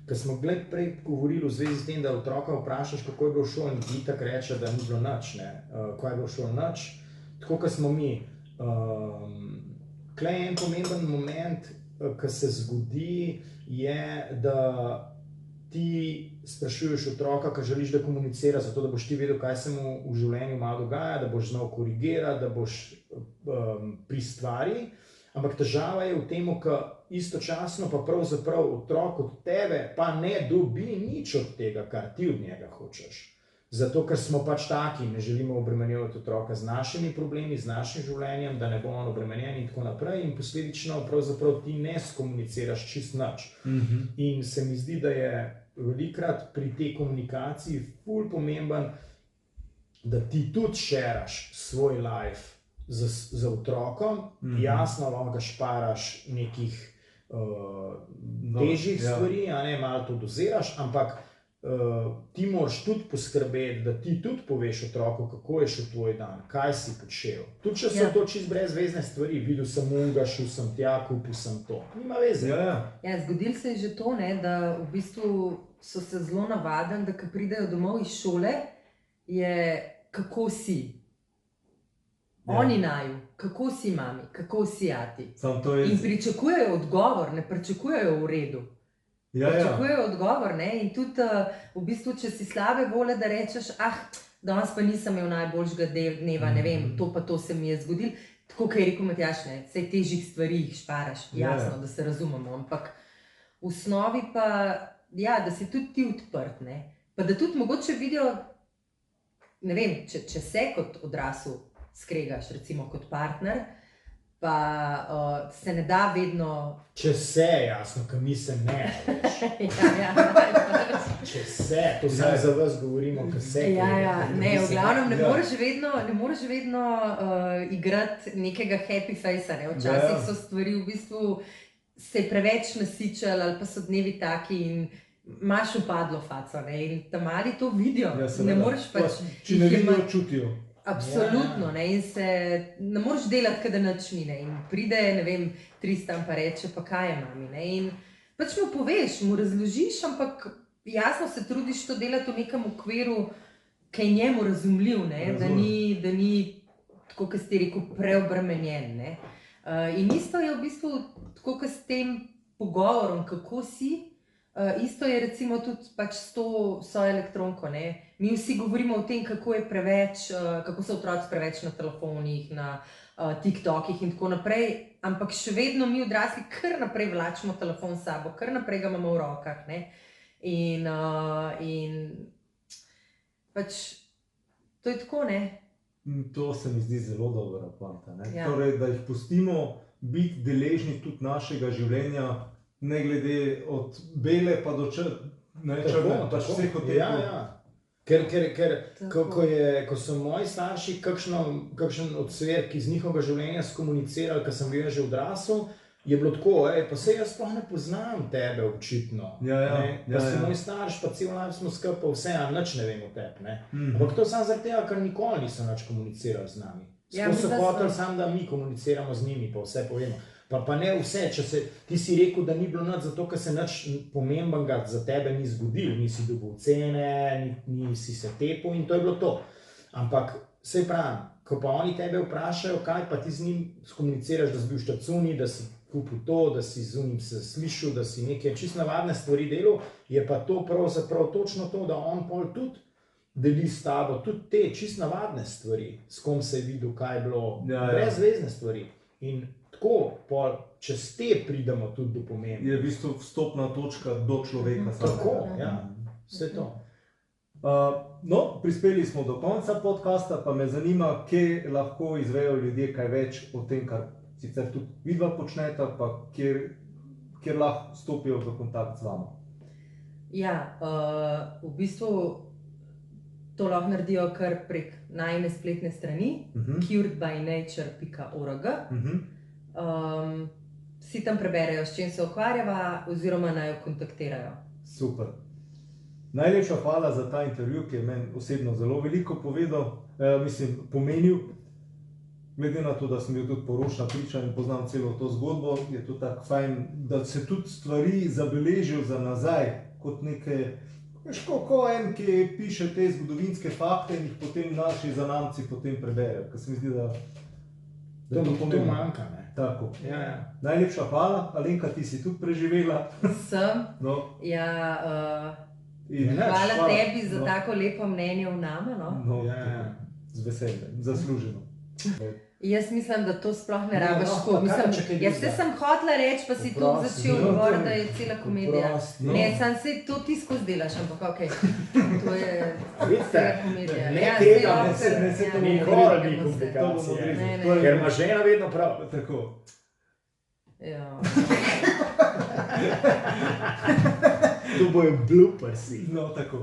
Ker smo prej govorili v zvezi s tem, da otroka vprašaš, kako je bilo v šoli, in itak reče, da ni bilo nič, ko je bilo v šoli nič. Tako, kot smo mi. Tukaj je en pomemben moment, ki se zgodi, je, da ti sprašuješ otroka, ki želiš, da komunicira, zato da boš ti vedel, kaj se mu v življenju malo dogaja, da boš znal korigirati, da boš pri stvari. Ampak težava je v tem, ker istočasno pa pravzaprav otrok od tebe pa ne dobi nič od tega, kar ti od njega hočeš. Zato, ker smo pač taki, ne želimo obremenjevati otroka z našimi problemi, z našim življenjem, da ne bo on obremenjen in tako naprej, in posledično pravzaprav ti ne skomuniciraš čist nič. In se mi zdi, da je velikokrat pri tej komunikaciji ful pomemben, da ti tudi šeraš svoj life z otrokom, jasno, lahko šparaš nekih težjih stvari, malo to doziraš, ampak ti moraš tudi poskrbeti, da ti tudi poveš otroku, kako je šel tvoj dan, kaj si počel. Tudi če so to čist brezvezne stvari, videl sem unga, šel sem tja, kupil sem to. Nima veze. Ja, zgodilo se je že to, da v bistvu so se zelo navadili, da ko pridejo domov iz šole, je kako si. Oni naju, kako si mami, kako si ati. In pričakujejo odgovor, ne pričakujejo v redu. Pričakujejo odgovor, in tudi v bistvu, če si slabe volje, da rečeš, danes pa nisem imel najboljšega dneva, ne vem, to pa to se mi je zgodilo. Tako, kot je rekel Matjaž, vsej težjih stvari jih šparaš, jasno, da se razumemo, ampak v osnovi pa, da si tudi ti odprt, pa da tudi mogoče vidijo, ne vem, če se kot odrasel skregaš, recimo kot partner, pa se ne da vedno... Če se, jasno, ker mi se ne, veš. Če se, to samo za vas govorimo, ker se... Ne, v glavnem ne moreš vedno igrati nekega happy face-a, včasih so stvari v bistvu se preveč nasičali ali pa so dnevi taki in imaš upadlo faco, in ta mali to vidijo, ne moreš pač... Če ne vidijo, čutijo. Absolutno, in se ne moreš delati, da nič ni, in pride, ne vem, Tristan pa reče, pa kaj je mami, in pač mu poveš, mu razložiš, ampak jasno se trudiš to delati v nekem okviru, ki je njemu razumljiv, da ni, tako kot si rekel, preobremenjen. In isto je v bistvu, tako kot s tem pogovorom, kako si, isto je recimo tudi pač s to svojo elektronko, Mi vsi govorimo o tem, kako je preveč, kako so otroci preveč na telefonih, na TikTokih in tako naprej, ampak še vedno mi odrasli kar naprej vlačimo telefon s sabo, kar naprej ga imamo v rokah, In pač to je tako, To se mi zdi zelo dobra poanta, Torej, da jih pustimo biti deležni tudi našega življenja, ne glede od bele pa do črne, pač vseh od tega. Ker ko so moji starši kakšen odsvek iz njihovega življenja skomunicirali, ko sem bil že odrasel, je bilo tako, pa saj jaz sploh ne poznam tebe očitno. Pa si moj starš, pa cel life smo skupaj, vse, nič ne vem o tebi. Ampak to samo zaradi tega, ker nikoli niso nič komunicirali z nami. Sploh so hoteli samo, da mi komuniciramo z njimi, pa vse povemo. Pa ne vse, ti si rekel, da ni bilo nič zato, ker se nič pomembenega za tebe ni zgodilo, nisi dobil cene, nisi se tepel in to je bilo to. Ampak, saj pravim, ko pa oni tebe vprašajo, kaj pa ti z njim skomuniciraš, da si bil v štacuni, da si kupil to, da si z njim se slišal, da si neke čisto navadne stvari delal, je pa to pravzaprav točno to, da on pol tudi deli s tabo, tudi te čisto navadne stvari, s kom se je videl, kaj je bilo, brezvezne stvari. In tako, čez te pridemo tudi do pomembnih. Je v bistvu vstopna točka do človeka. Tako, vse to. Prispeli smo do konca podcasta, pa me zanima, kje lahko izvejo ljudje kaj več o tem, kar sicer tudi vidva počneta, pa kjer lahko stopijo v kontakt z vama. V bistvu to lahko naredijo kar prek najine spletne strani, curedbynature.org. Vsi tam preberejo, s čim se ukvarjava, oziroma naj jo kontaktirajo. Super. Najlepša hvala za ta intervju, ki je meni osebno zelo veliko pomenil. glede na to, da sem bil tudi poročna priča in poznam celo to zgodbo, je to tako fajn, da se tudi stvari zabeležijo za nazaj, kot neke, veš, ko en, ki piše te zgodovinske fakte in jih potem naši zanamci potem preberejo, ker se mi zdi, da to manjka, ne. Tako. Ja. Najlepša hvala, Alenka, ti si tudi preživela. Sem. No. Ja, In hvala tebi za tako lepo mnenje v nama. No? Ja. Z veseljem, zasluženo. Jaz mislim, da to sploh ne rabiš tako. Jaz se sem hotela reči, pa si tu začel govoriti, da je cela komedija. Ne, sam se to ti skozi delaš, ampak ok. To je cela komedija. Ne se to nikoli ni komplikacije. Ker ima žena vedno prav. Tako. Ja. To bojo bloopersi. No, tako.